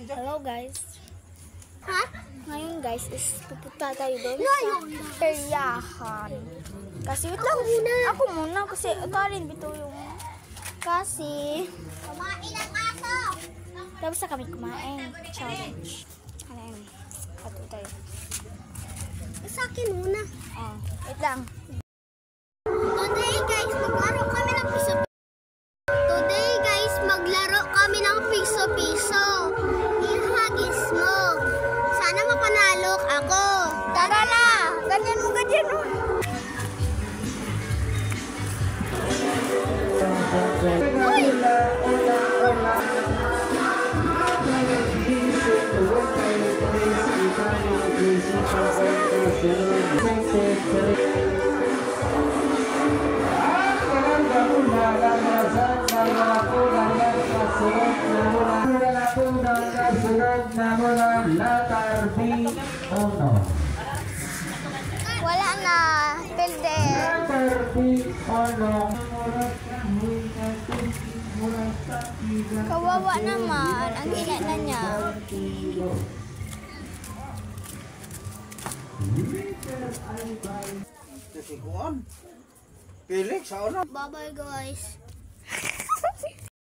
Hello guys. Ha? Ngayon guys is pupunta tayo doon sa peryahan. Kasi wait lang muna. Ako muna kasi utarin bito yung kasi Kumain ang aso. tapos na kami kumain. Challenge. Ano yun? Ato tayo. Sa akin muna. Oh, wait lang. Today guys, maglaro kami ng piso. Today guys, maglaro kami ng piso-piso. Ihagis mo. Sana mapanalo ako. Tara na! Ganyan mo ganyan mo. Uy! Wala na. Pilde. Kawawa naman. Ang ina na niya. Felix, sao na? Bye-bye guys.